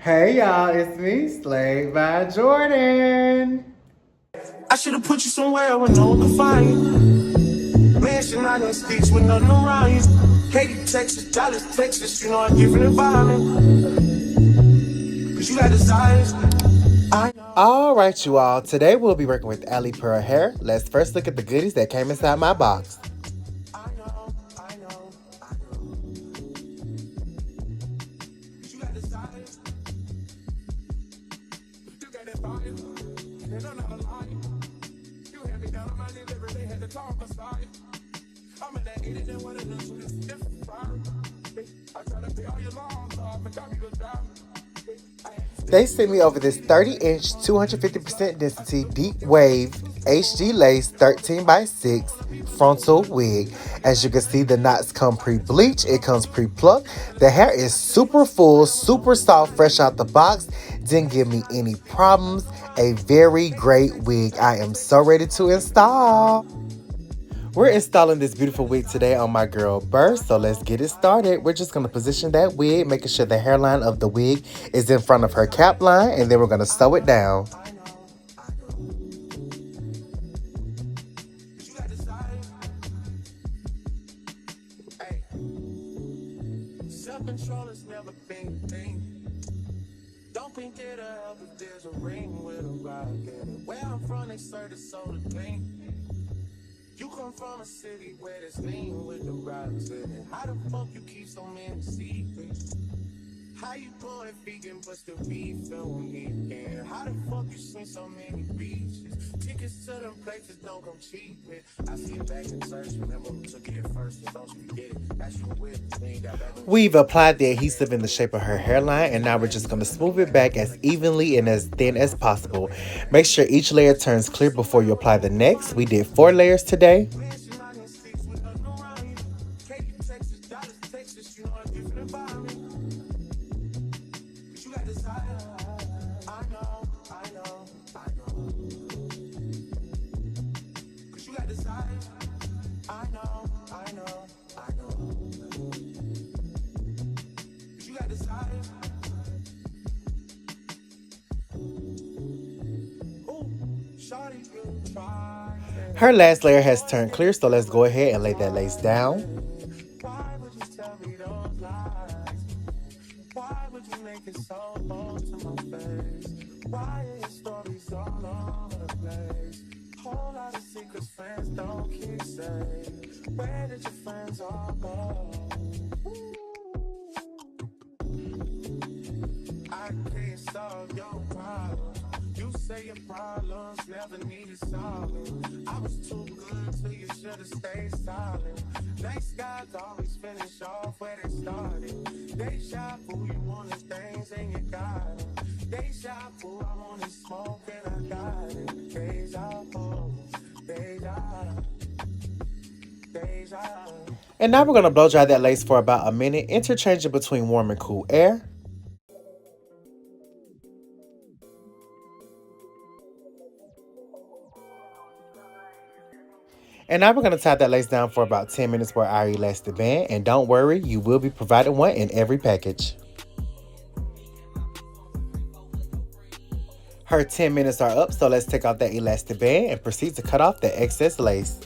Hey y'all, it's me, Slave by Jordan. I should have put you somewhere with no one can find you. Mansion out in sticks with nothing around you. Katy, Texas, Dallas, Texas, you know a different environment. Cause you got desires. All right, you all. Today we'll be working with Alipearl hair. Let's first look at the goodies that came inside my box. I know. Cause you got desires. You got that fire. And I'm not a liar. You had me down on my knees, really had to talk aside. I'm in that idiot that wanted to do this different fire. I try to pay all your loans off and got me to die. They sent me over this 30-inch, 250% density, deep wave, HG lace 13 by 6 frontal wig. As you can see, the knots come pre-bleached. It comes pre-plucked. The hair is super full, super soft, fresh out the box. Didn't give me any problems. A very great wig. I am so ready to install. We're installing this beautiful wig today on my girl Burr, so let's get it started. We're just going to position that wig, making sure the hairline of the wig is in front of her cap line, and then we're going to sew it down. Self-control has never been a thing. Don't think it'll help if there's a ring with a rock in it. Where I'm from, they serve the soda clean. You come from a city where there's lean with the rocks in it. How the fuck you keep so many secrets? How you going vegan but still be feeling weekend? How the fuck you seen so many beaches? Tickets to them places don't come cheap, man. I see it back in church, remember who took it first, and don't you forget it. That's your whip, we ain't got back. We've applied the adhesive in the shape of her hairline, and now we're just going to smooth it back as evenly and as thin as possible. Make sure each layer turns clear before you apply the next. We did 4 layers today. Her last layer has turned clear, so let's go ahead and lay that lace down. Why would you tell me those lies? Why would you make it so bold to my face? Why are your stories all over the place? Whole lot of secrets friends don't keep safe. Where did your friends all go? I can't solve your problems. You say your problems never needed solving. I was too good till you should have stayed silent. Nice guys always finish off where they started. They shot fool, you wanted things and you got it. They shot fool, I wanted smoke and I got it. Deja vu, deja, deja. And now we're going to blow dry that lace for about a minute, interchanging between warm and cool air. And now we're going to tie that lace down for about 10 minutes for our elastic band. And don't worry, you will be provided one in every package. Her 10 minutes are up, so let's take off that elastic band and proceed to cut off the excess lace.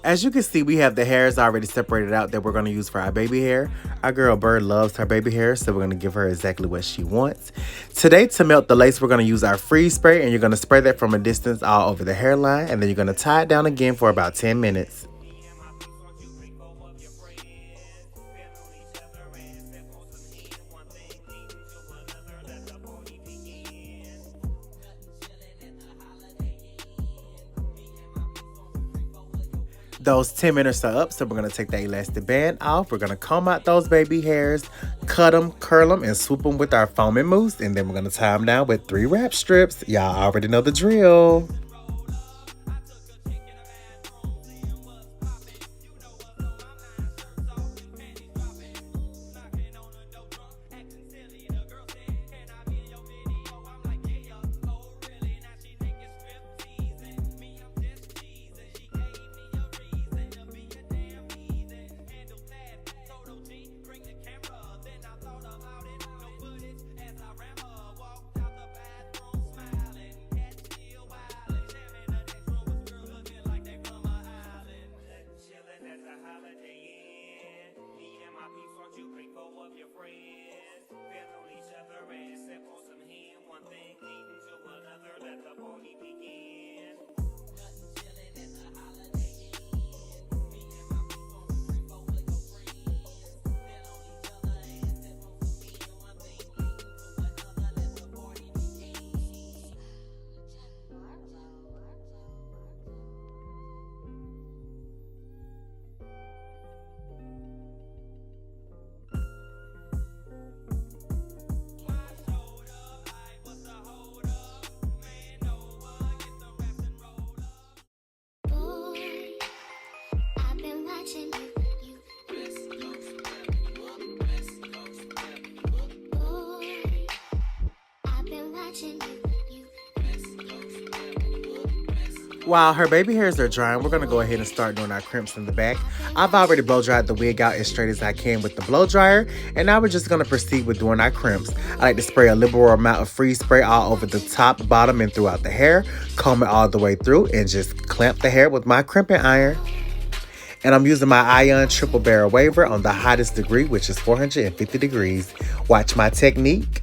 As you can see, we have the hairs already separated out that we're going to use for our baby hair. Our girl Bird loves her baby hair, so we're going to give her exactly what she wants. Today, to melt the lace, we're going to use our freeze spray, and you're going to spray that from a distance all over the hairline, and then you're going to tie it down again for about 10 minutes. Those 10 minutes are up, so we're gonna take the elastic band off. We're gonna comb out those baby hairs, cut them, curl them, and swoop them with our foaming mousse. And then we're gonna tie them down with 3 wrap strips. Y'all already know the drill. While her baby hairs are drying, we're gonna go ahead and start doing our crimps in the back. I've already blow dried the wig out as straight as I can with the blow dryer, and now we're just gonna proceed with doing our crimps. I like to spray a liberal amount of freeze spray all over the top, bottom, and throughout the hair, comb it all the way through, and just clamp the hair with my crimping iron. And I'm using my Ion triple barrel waver on the hottest degree, which is 450 degrees. Watch my technique.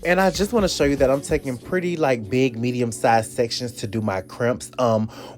And I just want to show you that I'm taking pretty like big, medium-sized sections to do my crimps.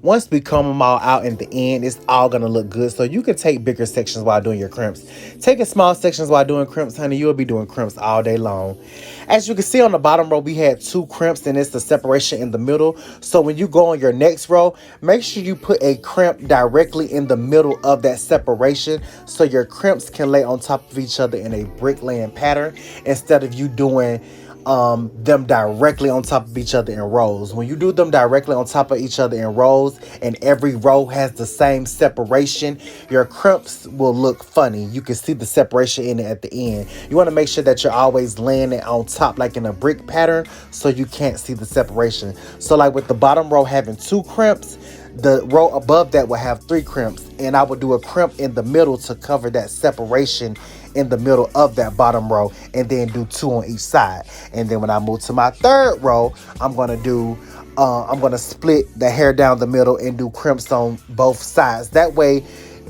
Once we comb them all out in the end, it's all gonna look good. So you can take bigger sections while doing your crimps. Taking small sections while doing crimps, honey, you'll be doing crimps all day long. As you can see on the bottom row, we had 2 crimps and it's the separation in the middle. So when you go on your next row, make sure you put a crimp directly in the middle of that separation so your crimps can lay on top of each other in a bricklaying pattern instead of you doing them directly on top of each other in rows. When you do them directly on top of each other in rows and every row has the same separation, your crimps will look funny. You can see the separation in it at the end. You want to make sure that you're always laying it on top like in a brick pattern so you can't see the separation. So like with the bottom row having 2 crimps, the row above that will have 3 crimps, and I would do a crimp in the middle to cover that separation in the middle of that bottom row, and then do 2 on each side. And then when I move to my third row, I'm gonna split the hair down the middle and do crimps on both sides. That way,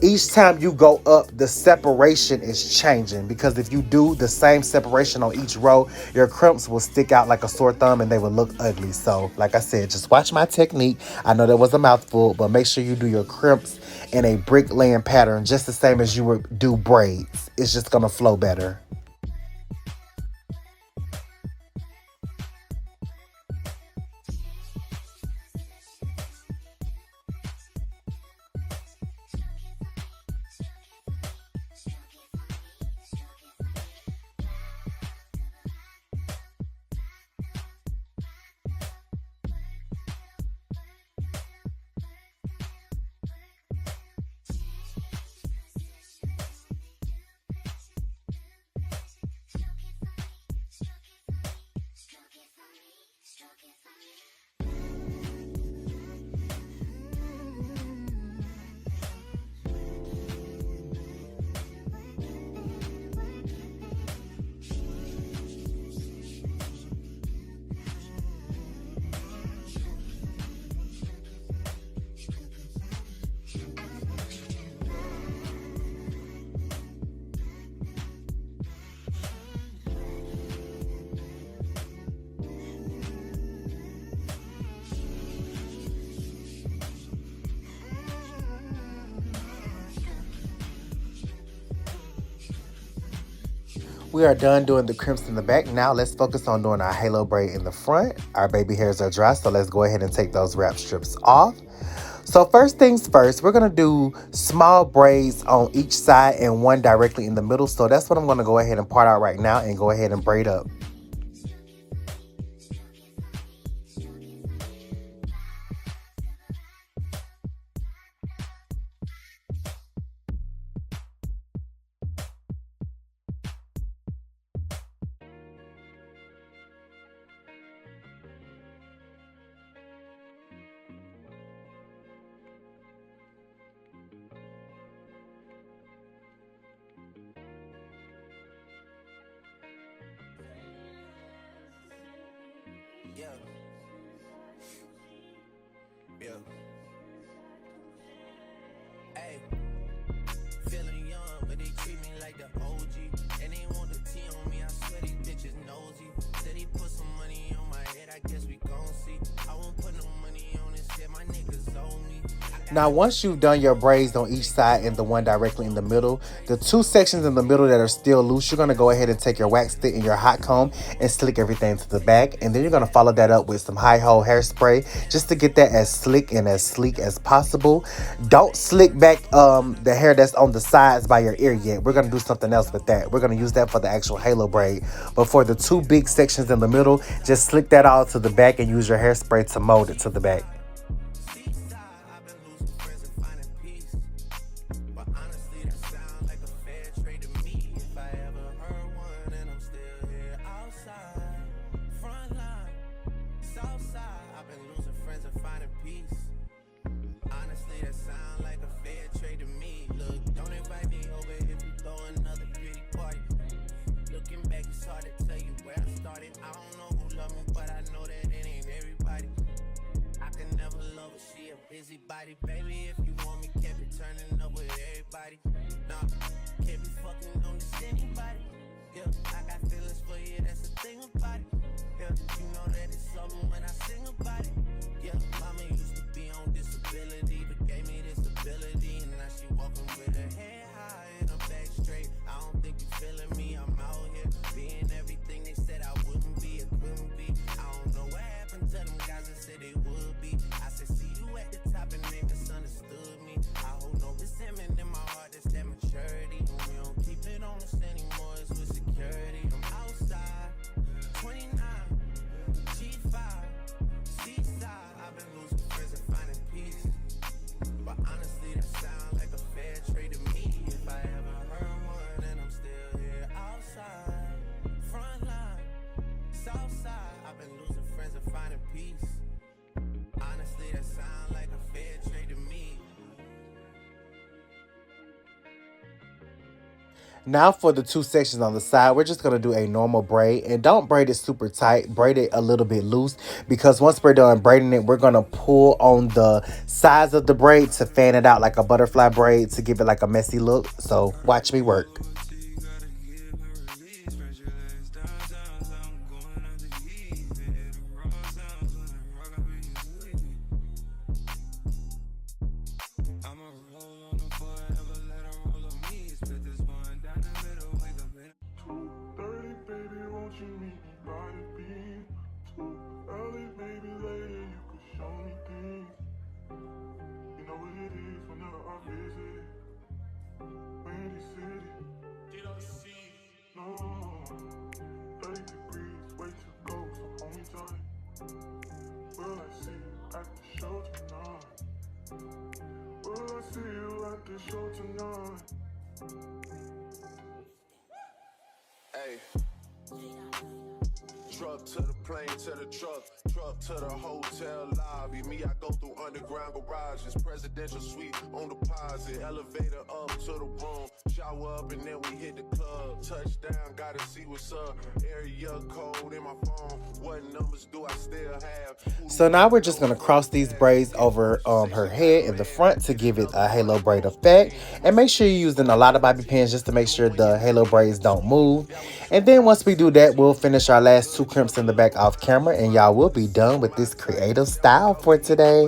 each time you go up, the separation is changing, because if you do the same separation on each row, your crimps will stick out like a sore thumb and they will look ugly. So like I said, just watch my technique. I know that was a mouthful, but make sure you do your crimps in a brick laying pattern just the same as you would do braids. It's just gonna flow better. We are done doing the crimps in the back. Now let's focus on doing our halo braid in the front. Our baby hairs are dry, so let's go ahead and take those wrap strips off. So first things first, we're gonna do small braids on each side and one directly in the middle. So that's what I'm gonna go ahead and part out right now and go ahead and braid up. Yeah. Yeah. Hey. Feeling young, but they treat me like the OG. And they want the T on me, I swear these bitches nosy. Said he put some money on my head, I guess we gon' see. I won't put no money on this shit, my niggas owe me. Now, once you've done your braids on each side and the one directly in the middle, the 2 sections in the middle that are still loose, you're going to go ahead and take your wax stick and your hot comb and slick everything to the back. And then you're going to follow that up with some high-ho hairspray just to get that as slick and as sleek as possible. Don't slick back the hair that's on the sides by your ear yet. We're going to do something else with that. We're going to use that for the actual halo braid. But for the 2 big sections in the middle, just slick that all to the back and use your hairspray to mold it to the back. Baby, if you want me, can't be turning up with everybody. Nah, can't be fucking on this anybody. Yeah, I got feelings for you, that's the thing about it. Yeah, you know that it's something when I sing about it. Yeah, mama used to be on disability, but gave me this ability. And now she walking with her head high and her back straight. I don't think you feeling me, I'm out here being everything they said I wouldn't be, it couldn't be. I don't know what happened to them guys that said they would be. I said, see you at the top and they misunderstood me. I hold no resentment in my heart, that's that maturity. And we don't keep it on us anymore, it's with security. I'm outside, 29, G5, seaside. I've been losing friends and finding peace. But honestly, that sound like a fair trade to me. If I ever heard one, then I'm still here outside. Front line, south side. I've been losing friends and finding peace. Honestly, that sound like a fair trade to me. Now for the two sections on the side, we're just going to do a normal braid. And don't braid it super tight. Braid it a little bit loose. Because once we're done braiding it, we're going to pull on the sides of the braid to fan it out like a butterfly braid to give it like a messy look. So watch me work. Hey, truck to the plane, to the truck to the hotel lobby. Me, I go through underground garages, presidential suite on deposit, elevator up to the room, shower up and then we hit the club. Touchdown, gotta see what's up. Area code in my phone. What numbers do I still have? So now we're just going to cross these braids over her head in the front to give it a halo braid effect. And make sure you're using a lot of bobby pins just to make sure the halo braids don't move. And then once we do that, we'll finish our last two crimps in the back off camera. And y'all will be done with this creative style for today.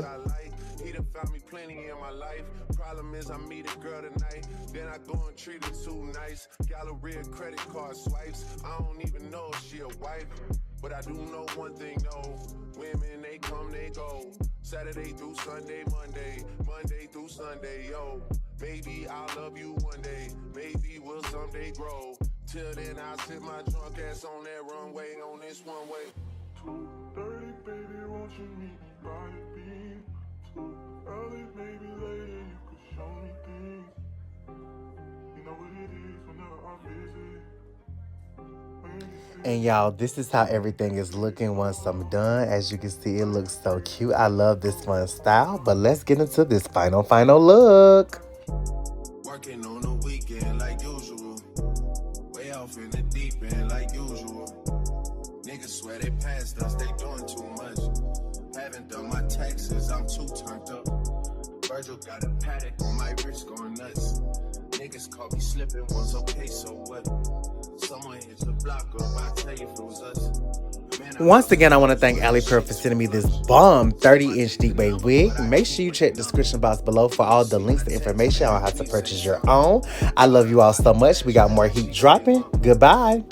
Treated too nice, gallery of credit card swipes. I don't even know if she a wife, but I do know one thing though. Women, they come, they go. Saturday through Sunday, Monday through Sunday, yo. Maybe I'll love you one day, maybe we'll someday grow. Till then, I'll sit my drunk ass on that runway, on this one way. 2:30, baby, won't you meet me by the beam? Too early, maybe later, you could show me things. And y'all, this is how everything is looking once I'm done. As you can see, it looks so cute. I love this fun style. But let's get into this final look. Working on the weekend like usual. Way off in the deep end like usual. Niggas swear they passed us, they doing too much. Haven't done my taxes, I'm too turned up. Virgil got a paddock on my wrist going nuts. Niggas caught me slipping once, okay, so what? Someone hit the block up, I'll tell you if it was us. Once again, I want to thank Alipearl for sending me this bomb 30-inch deep wave wig. Make sure you check the description box below for all the links and information on how to purchase your own. I love you all so much. We got more heat dropping. Goodbye.